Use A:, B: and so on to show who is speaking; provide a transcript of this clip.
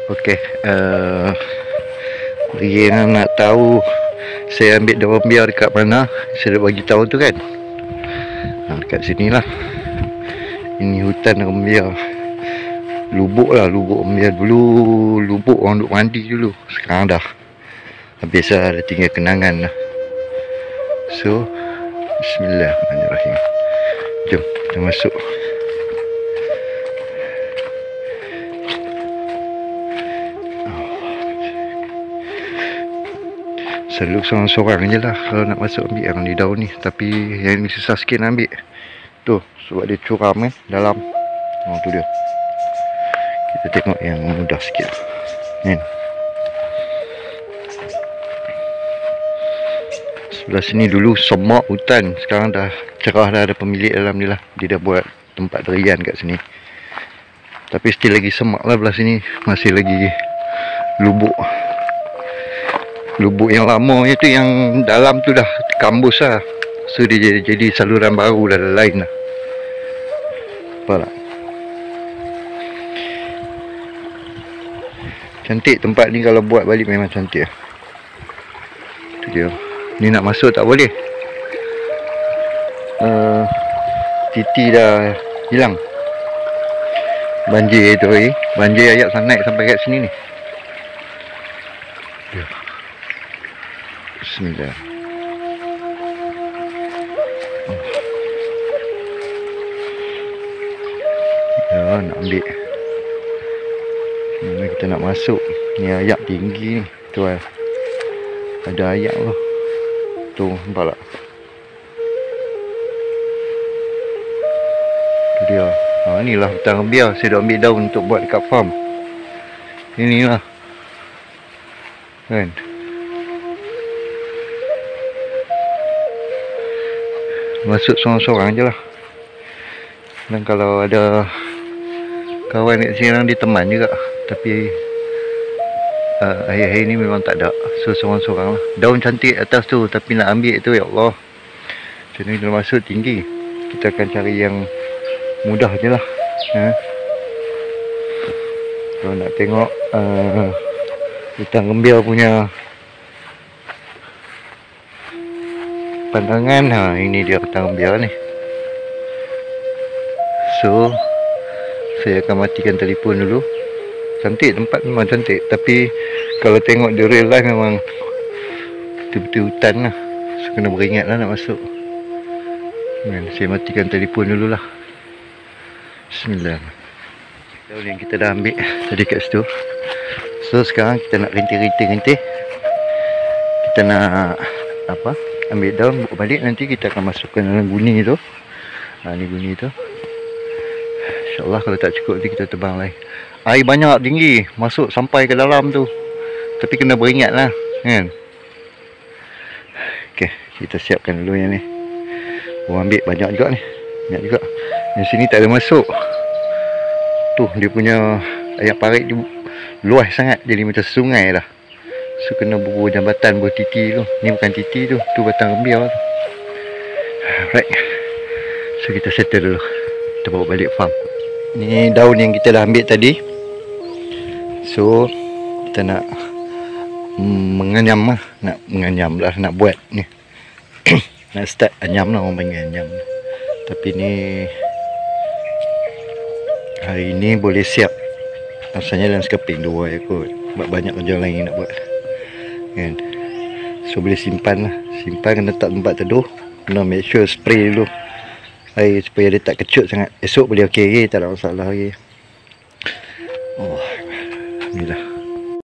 A: Okey, bagi yang nak tahu saya ambil daun biar dekat mana, saya dah bagi tahu tu kan. Dekat sini lah. Ini hutan daun biar. Lubuk lah, lubuk biar dulu. Lubuk orang duk mandi dulu. Sekarang dah habis lah, dah tinggal kenangan lah. So, bismillahirrahmanirrahim. Jom kita masuk. Selalu seorang-seorang je lah kalau nak masuk ambil yang di daun ni. Tapi yang ni susah sikit nak ambil. Tu sebab dia curam kan dalam. Tu dia. Kita tengok yang mudah sikit kan. Sebelah sini dulu semak hutan. Sekarang dah cerah dah, ada pemilik dalam ni lah. Dia dah buat tempat derian kat sini. Tapi still lagi semak lah belah sini. Masih lagi lubuk. Lubuk yang lama tu, yang dalam tu dah kambus lah. So dia jadi saluran baru dah, lain lah. Nampak tak? Cantik tempat ni, kalau buat balik memang cantik lah. Tu dia. Ni nak masuk tak boleh. Titi dah hilang. Banjir tu banjir ayat naik sampai kat sini ni. Dia. Bismillah. Ya, nak ambil. Mana kita nak masuk. Ni ayak tinggi ni. Tu lah. Ada ayak tu. Tu, nampak tak? Tu dia. Ni lah hutan biar. Saya dah ambil daun untuk buat dekat farm. Inilah. Kan? Masuk seorang-seorang je lah. Dan kalau ada kawan kat sini orang dia teman juga. Tapi air-air ni memang tak ada. So seorang-seorang lah. Daun cantik atas tu, tapi nak ambil tu ya Allah. Macam ni dah masuk tinggi. Kita akan cari yang mudah je lah. Kalau nak tengok hutan Gembiar punya pandangan, ini dia hutan Gembiar ni. So saya akan matikan telefon dulu. Cantik tempat, memang cantik. Tapi kalau tengok di real life memang betul-betul hutan lah. So kena beringat lah nak masuk. Saya matikan telefon dulu lah. Bismillah. Daun yang kita dah ambil tadi kat situ. So sekarang kita nak rintih-rintih. Kita nak ambil daun, buka balik. Nanti kita akan masukkan dalam guni tu. Ni guni tu. InsyaAllah kalau tak cukup nanti kita tebang lagi. Air banyak tinggi, masuk sampai ke dalam tu. Tapi kena beringat lah kan. Okay, kita siapkan dulu yang ni. Ambil banyak juga ni. Banyak juga. Yang sini tak ada masuk. Tu dia punya ayak parit tu luas sangat, jadi macam sungai lah. So kena bubuh jambatan, bubuh titi tu. Ni bukan titi tu, tu batang Gembiar tu. Alright. So kita settle dulu. Kita bawa balik farm. Ni daun yang kita dah ambil tadi. So kita nak menganyam lah. Nak menganyam lah, nak buat ni. Nak start anyam lah, orang panggil anyam. Tapi ni hari ni boleh siap. Rasanya dalam sekeping 2 ekor. Sebab banyak kerja lain nak buat kan. So boleh simpan lah. Simpan kena letak tempat teduh. Kena make sure spray dulu air supaya dia tak kecut sangat. Esok boleh okey lagi, tak ada masalah lagi. Alhamdulillah.